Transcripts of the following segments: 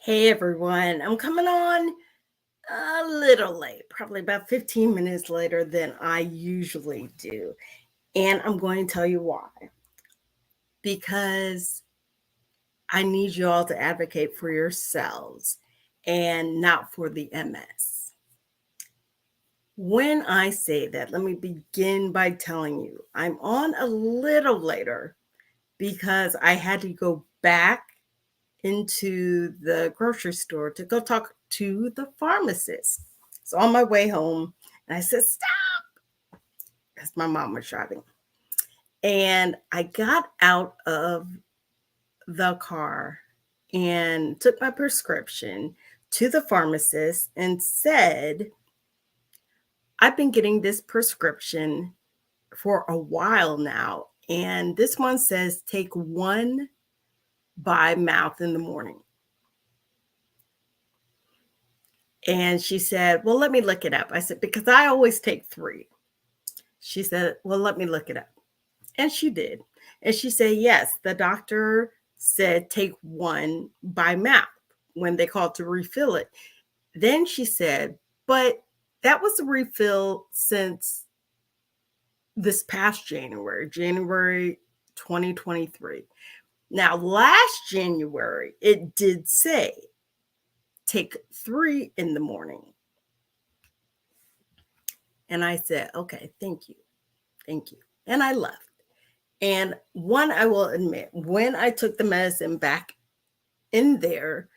Hey everyone, I'm coming on a little late, probably about 15 minutes later than I usually do. And I'm going to tell you why. Because I need you all to advocate for yourselves and not for the MS. When I say that, let me begin by telling you I'm on a little later because I had to go back into the grocery store to go talk to the pharmacist. So on my way home, and I said, "Stop," because my mom was driving. And I got out of the car and took my prescription to the pharmacist and said, I've been getting this prescription for a while now. And this one says take one by mouth in the morning. And she said, well, let me look it up. I said, because I always take three. She said, well, let me look it up. And she did. And she said, yes, the doctor said take one by mouth when they called to refill it. Then she said, but that was a refill since this past January 2023. Now, last January, it did say take three in the morning. And I said, okay, thank you. Thank you. And I left. And one, I will admit, when I took the medicine back in there,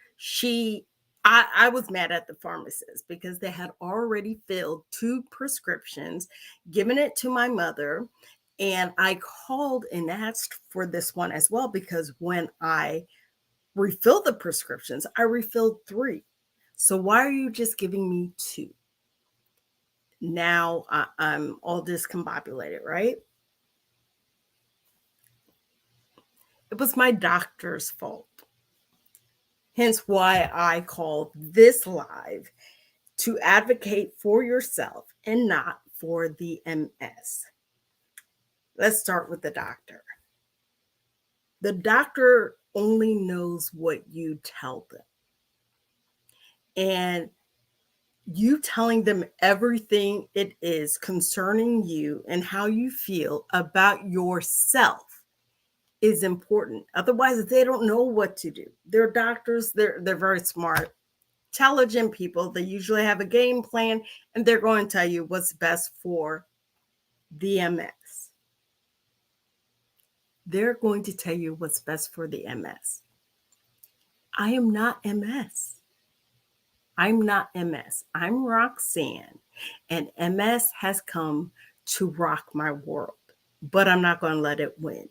I was mad at the pharmacist because they had already filled two prescriptions, given it to my mother. And I called and asked for this one as well because when I refilled the prescriptions, I refilled three. So why are you just giving me two? Now I'm all discombobulated, right? It was my doctor's fault. Hence why I call this live to advocate for yourself and not for the MS. Let's start with the doctor. The doctor only knows what you tell them. And you telling them everything it is concerning you and how you feel about yourself is important. Otherwise, they don't know what to do. They're doctors, they're very smart, intelligent people. They usually have a game plan and they're going to tell you what's best for the MS. They're going to tell you what's best for the MS. I am not MS. I'm not MS. I'm Roxanne, and MS has come to rock my world, but I'm not going to let it win.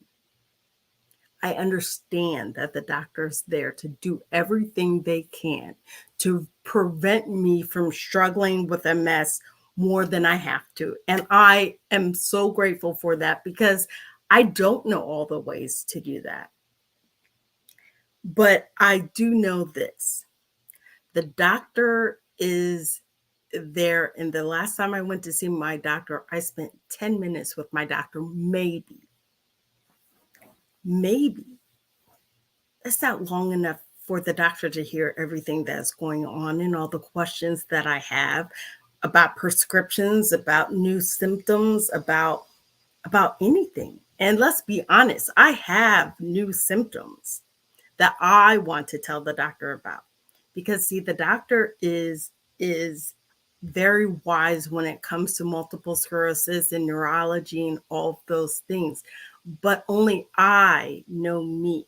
I understand that the doctor's there to do everything they can to prevent me from struggling with MS more than I have to. And I am so grateful for that because I don't know all the ways to do that. But I do know this: the doctor is there. And the last time I went to see my doctor, I spent 10 minutes with my doctor, maybe. Maybe. That's not long enough for the doctor to hear everything that's going on and all the questions that I have about prescriptions, about new symptoms, about anything. And let's be honest, I have new symptoms that I want to tell the doctor about. Because see, the doctor is very wise when it comes to multiple sclerosis and neurology and all of those things. But only I know me.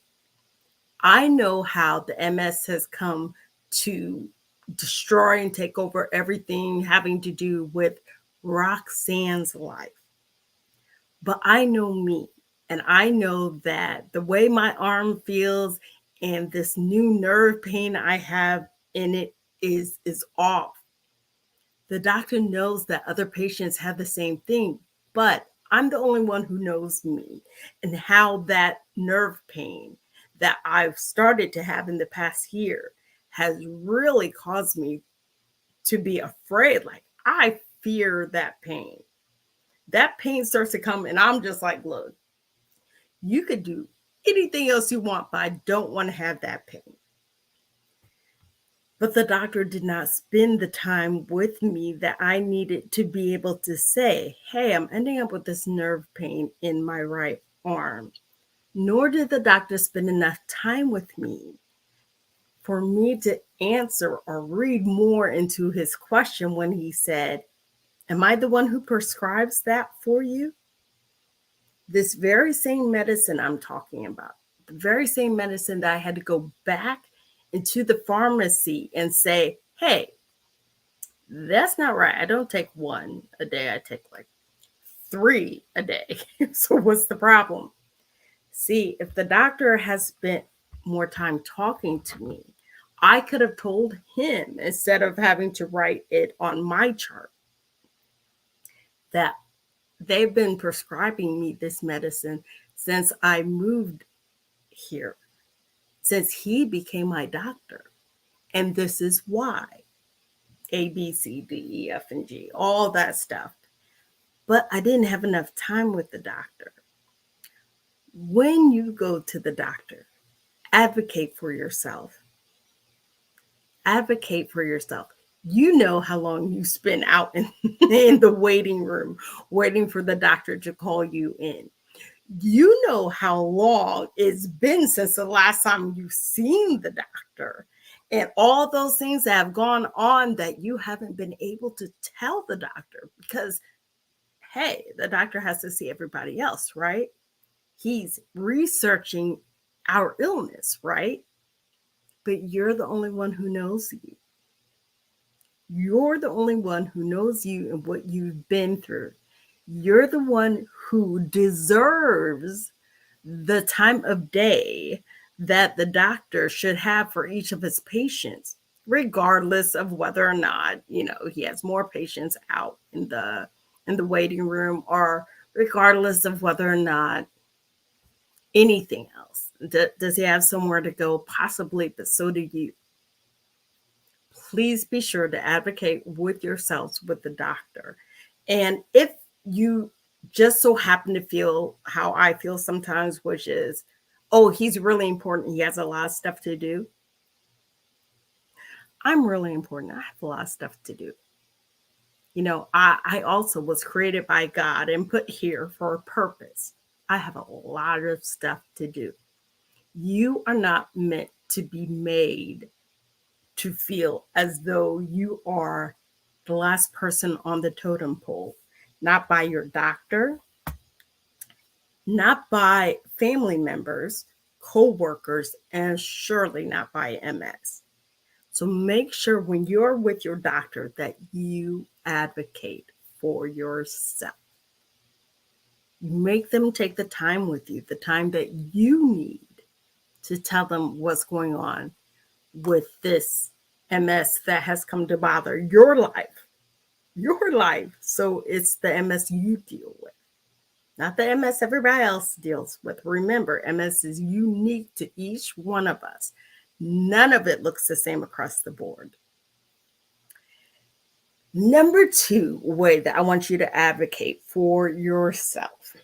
I know how the MS has come to destroy and take over everything having to do with Roxanne's life. But I know me, and I know that the way my arm feels and this new nerve pain I have in it is off. The doctor knows that other patients have the same thing, but I'm the only one who knows me and how that nerve pain that I've started to have in the past year has really caused me to be afraid. Like, I fear that pain. That pain starts to come, and I'm just like, look, you could do anything else you want, but I don't want to have that pain. But the doctor did not spend the time with me that I needed to be able to say, hey, I'm ending up with this nerve pain in my right arm. Nor did the doctor spend enough time with me for me to answer or read more into his question when he said, am I the one who prescribes that for you? This very same medicine I'm talking about, the very same medicine that I had to go back into the pharmacy and say, hey, that's not right. I don't take one a day. I take like 3 a day. So what's the problem? See, if the doctor has spent more time talking to me, I could have told him instead of having to write it on my chart that they've been prescribing me this medicine since I moved here, since he became my doctor. And this is why A, B, C, D, E, F, and G, all that stuff. But I didn't have enough time with the doctor. When you go to the doctor, advocate for yourself. Advocate for yourself. You know how long you spend out in the waiting room waiting for the doctor to call you in. You know how long it's been since the last time you've seen the doctor, and all those things that have gone on that you haven't been able to tell the doctor because, hey, the doctor has to see everybody else, right? He's researching our illness, right? But you're the only one who knows you. You're the only one who knows you and what you've been through. You're the one who deserves the time of day that the doctor should have for each of his patients, regardless of whether or not, he has more patients out in the waiting room, or regardless of whether or not anything else. Does he have somewhere to go? Possibly, but so do you. Please be sure to advocate with yourselves with the doctor. And if you just so happen to feel how I feel sometimes, which is, oh, he's really important, he has a lot of stuff to do. I'm really important. I have a lot of stuff to do. I also was created by God and put here for a purpose. I have a lot of stuff to do. You are not meant to be made to feel as though you are the last person on the totem pole, not by your doctor, not by family members, co-workers, and surely not by MS. So make sure when you're with your doctor that you advocate for yourself. You make them take the time with you, the time that you need to tell them what's going on with this MS that has come to bother your life. Your life. So it's the MS you deal with, not the MS everybody else deals with. Remember, MS is unique to each one of us. None of it looks the same across the board. Number 2 way that I want you to advocate for yourself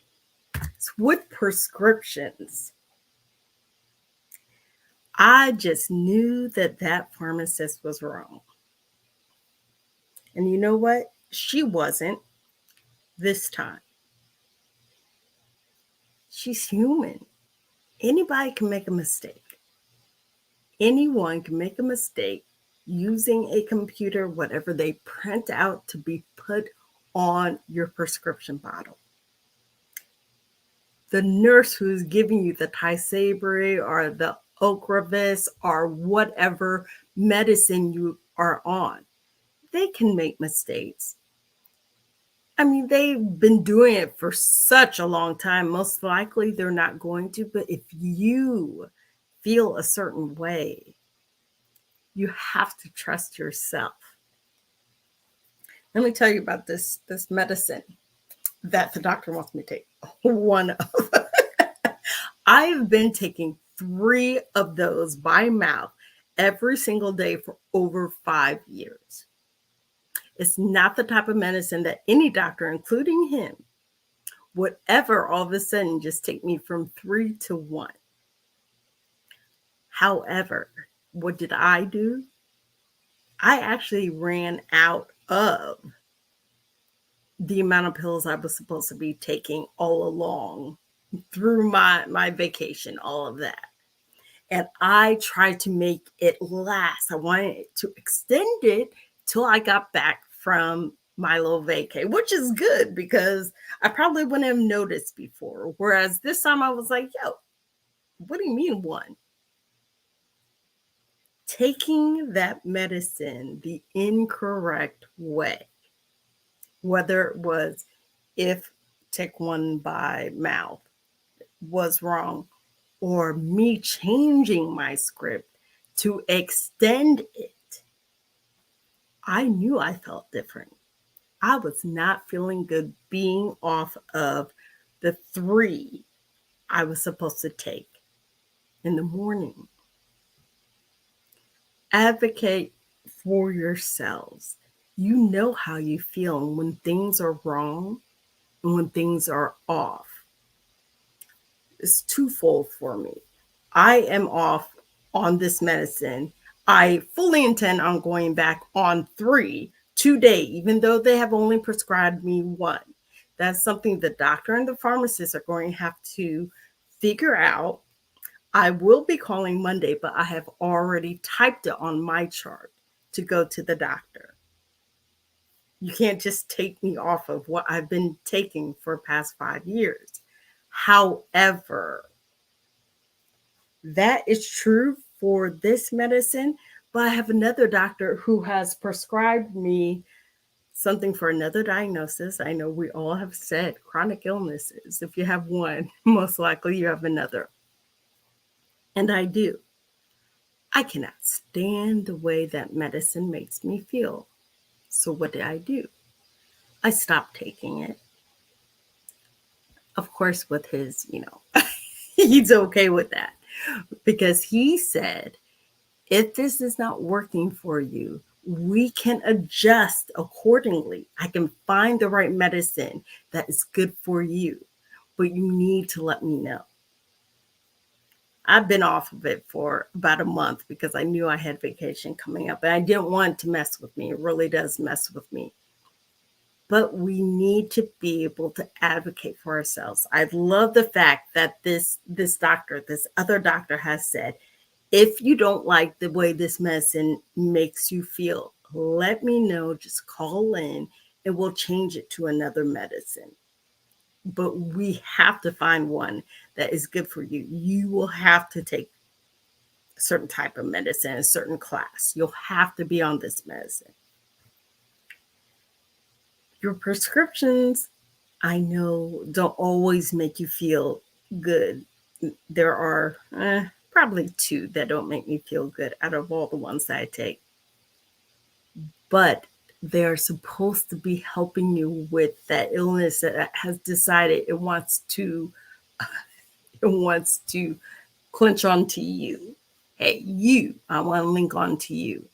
is with prescriptions. I just knew that pharmacist was wrong. And you know what? She wasn't this time. She's human. Anybody can make a mistake. Anyone can make a mistake using a computer, whatever they print out to be put on your prescription bottle. The nurse who's giving you the Tysabri or the Ocrevus or whatever medicine you are on, they can make mistakes. I mean, they've been doing it for such a long time. Most likely they're not going to, but if you feel a certain way, you have to trust yourself. Let me tell you about this medicine that the doctor wants me to take. One of. I've been taking 3 of those by mouth every single day for over 5 years. It's not the type of medicine that any doctor, including him, would ever all of a sudden just take me from 3 to 1. However, what did I do? I actually ran out of the amount of pills I was supposed to be taking all along through my vacation, all of that. And I tried to make it last. I wanted to extend it till I got back from my little vacay, which is good because I probably wouldn't have noticed before. Whereas this time I was like, yo, what do you mean one? Taking that medicine the incorrect way, whether it was if take one by mouth was wrong, or me changing my script to extend it, I knew I felt different. I was not feeling good being off of the 3 I was supposed to take in the morning. Advocate for yourselves. You know how you feel when things are wrong and when things are off. It's twofold for me. I am off on this medicine. I fully intend on going back on 3 today, even though they have only prescribed me 1. That's something the doctor and the pharmacist are going to have to figure out. I will be calling Monday, but I have already typed it on my chart to go to the doctor. You can't just take me off of what I've been taking for past 5 years. However, that is true for this medicine, but I have another doctor who has prescribed me something for another diagnosis. I know we all have said chronic illnesses. If you have one, most likely you have another. And I do. I cannot stand the way that medicine makes me feel. So what did I do? I stopped taking it. Of course, with his, he's okay with that because he said, if this is not working for you, we can adjust accordingly. I can find the right medicine that is good for you, but you need to let me know. I've been off of it for about a month because I knew I had vacation coming up and I didn't want it to mess with me. It really does mess with me. But we need to be able to advocate for ourselves. I love the fact that this other doctor has said, if you don't like the way this medicine makes you feel, let me know. Just call in and we'll change it to another medicine. But we have to find one that is good for you. You will have to take a certain type of medicine, a certain class. You'll have to be on this medicine. Your prescriptions, I know, don't always make you feel good. There are probably 2 that don't make me feel good out of all the ones that I take. But they're supposed to be helping you with that illness that has decided it wants to clinch onto you. Hey, I want to link onto you.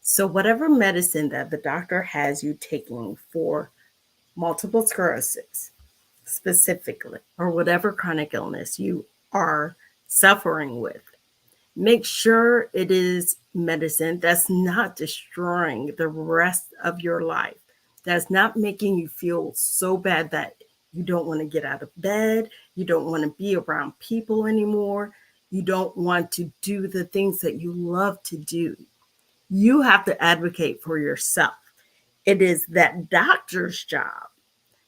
So whatever medicine that the doctor has you taking for multiple sclerosis specifically, or whatever chronic illness you are suffering with, make sure it is medicine that's not destroying the rest of your life, that's not making you feel so bad that you don't want to get out of bed, you don't want to be around people anymore, you don't want to do the things that you love to do. You have to advocate for yourself. It is that doctor's job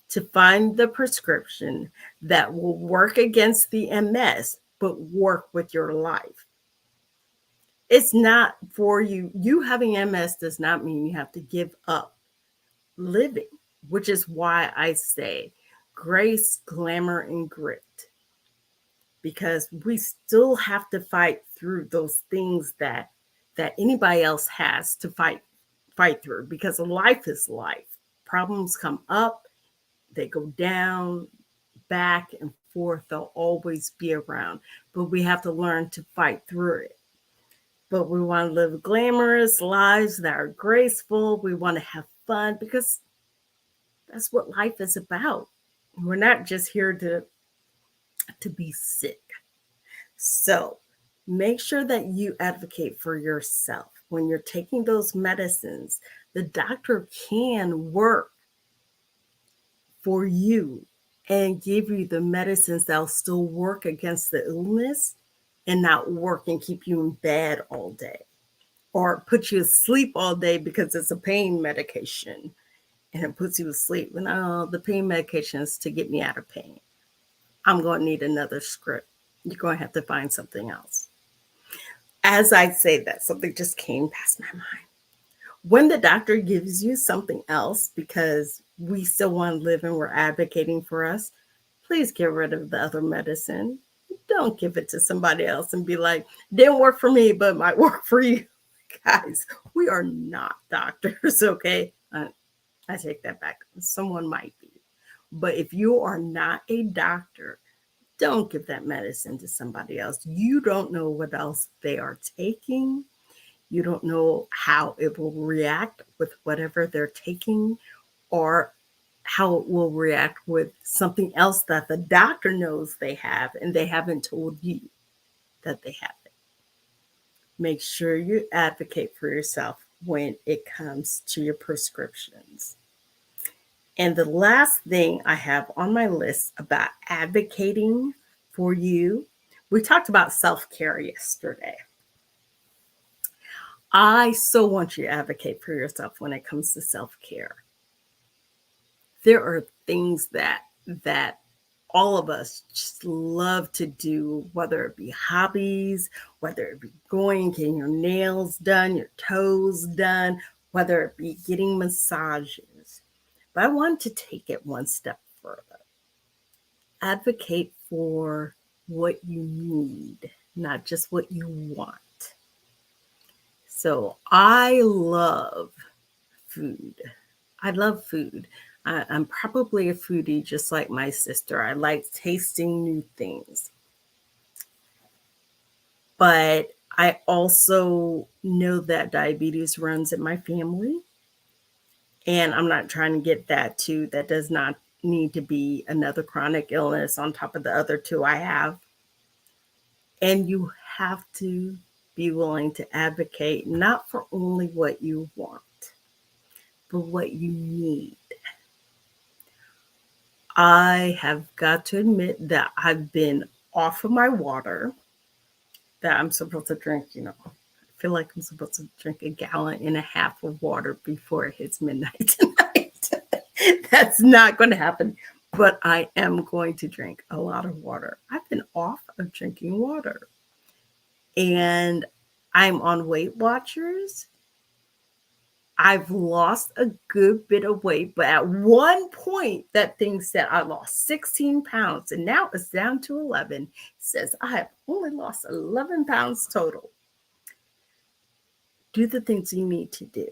to find the prescription that will work against the MS, but work with your life. It's not for you. You having MS does not mean you have to give up living, which is why I say grace, glamour, and grit. Because we still have to fight through those things that anybody else has to fight through, because life is life. Problems come up, they go down, back and forth, they'll always be around, but we have to learn to fight through it. But we want to live glamorous lives that are graceful. We want to have fun because that's what life is about. We're not just here to be sick. So Make sure that you advocate for yourself. When you're taking those medicines, the doctor can work for you and give you the medicines that'll still work against the illness and not work and keep you in bed all day or put you asleep all day because it's a pain medication and it puts you asleep. And oh, the pain medication is to get me out of pain. I'm going to need another script. You're going to have to find something else. As I say that, something just came past my mind. When the doctor gives you something else because we still want to live and we're advocating for us, please get rid of the other medicine. Don't give it to somebody else and be like, didn't work for me, but might work for you. Guys, we are not doctors, okay? I take that back. Someone might be. But if you are not a doctor, don't give that medicine to somebody else. You don't know what else they are taking. You don't know how it will react with whatever they're taking or how it will react with something else that the doctor knows they have and they haven't told you that they have it. Make sure you advocate for yourself when it comes to your prescriptions. And the last thing I have on my list about advocating for you, we talked about self-care yesterday. I so want you to advocate for yourself when it comes to self-care. There are things that all of us just love to do, whether it be hobbies, whether it be going, getting your nails done, your toes done, whether it be getting massages. But I want to take it one step further. Advocate for what you need, not just what you want. So I love food. I love food. I'm probably a foodie just like my sister. I like tasting new things. But I also know that diabetes runs in my family. And I'm not trying to get that too. That does not need to be another chronic illness on top of the other two I have. And you have to be willing to advocate not for only what you want, but what you need. I have got to admit that I've been off of my water that I'm supposed to drink, I feel like I'm supposed to drink 1.5 gallons of water before it hits midnight tonight. That's not going to happen, but I am going to drink a lot of water. I've been off of drinking water. And I'm on Weight Watchers. I've lost a good bit of weight, but at one point that thing said I lost 16 pounds and now it's down to 11. It says I have only lost 11 pounds total. Do the things you need to do.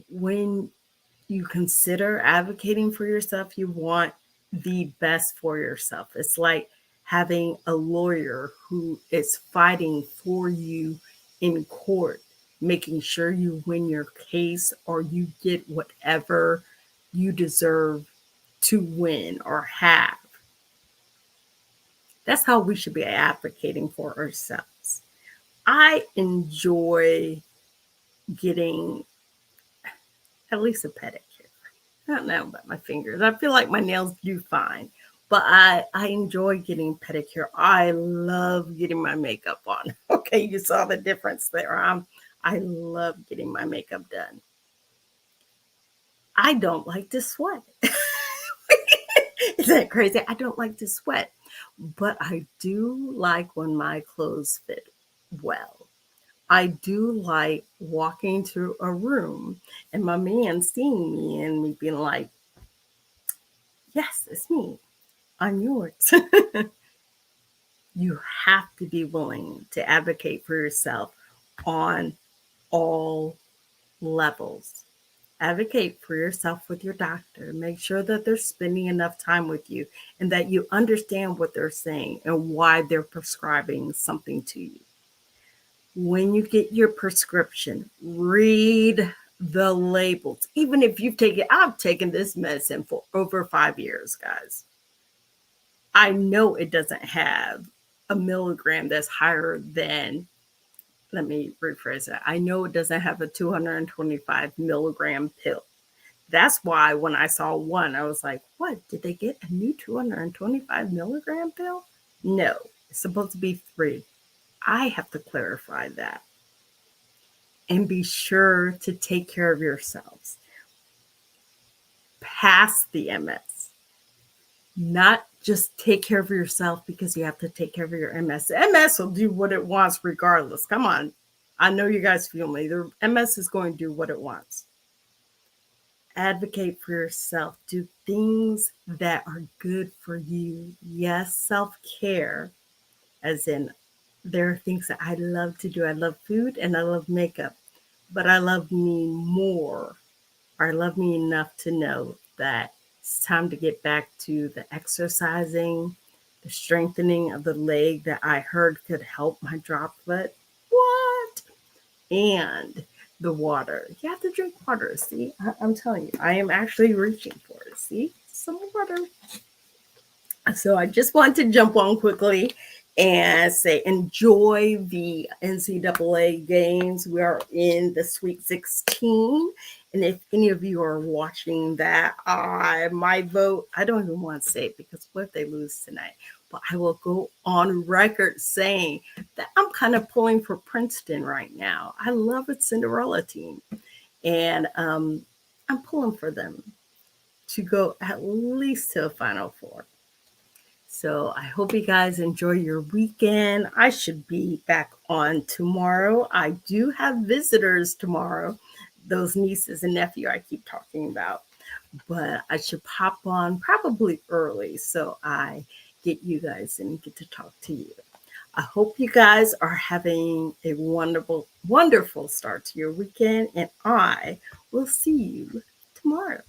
When you consider advocating for yourself, you want the best for yourself. It's like having a lawyer who is fighting for you in court, making sure you win your case or you get whatever you deserve to win or have. That's how we should be advocating for ourselves. I enjoy getting at least a pedicure. I don't know about my fingers. I feel like my nails do fine, but I enjoy getting pedicure. I love getting my makeup on. Okay, you saw the difference there. I love getting my makeup done. I don't like to sweat. Is that crazy? I don't like to sweat, but I do like when my clothes fit well. I do like walking through a room and my man seeing me and me being like, yes, it's me. I'm yours. You have to be willing to advocate for yourself on all levels. Advocate for yourself with your doctor. Make sure that they're spending enough time with you and that you understand what they're saying and why they're prescribing something to you. When you get your prescription, read the labels. Even if I've taken this medicine for over 5 years, guys. I know it doesn't have a milligram that's higher than, let me rephrase that. I know it doesn't have a 225 milligram pill. That's why when I saw one, I was like, what? Did they get a new 225 milligram pill? No, it's supposed to be 3. I have to clarify that. And be sure to take care of yourselves past the MS. Not just take care of yourself because you have to take care of your MS. MS will do what it wants regardless. Come on. I know you guys feel me. The MS is going to do what it wants. Advocate for yourself. Do things that are good for you. Yes, self-care, as in there are things that I love to do. I love food and I love makeup, but I love me more, or I love me enough to know that it's time to get back to the exercising, the strengthening of the leg that I heard could help my drop foot. What? And the water. You have to drink water. See, I'm telling you, I am actually reaching for it. See, some water. So I just want to jump on quickly and say enjoy the NCAA games. We are in the Sweet 16. And if any of you are watching that, I might vote. I don't even want to say it because what if they lose tonight? But I will go on record saying that I'm kind of pulling for Princeton right now. I love a Cinderella team. And I'm pulling for them to go at least to a Final Four. So I hope you guys enjoy your weekend. I should be back on tomorrow. I do have visitors tomorrow, those nieces and nephew I keep talking about. But I should pop on probably early so I get you guys and get to talk to you. I hope you guys are having a wonderful, wonderful start to your weekend, and I will see you tomorrow.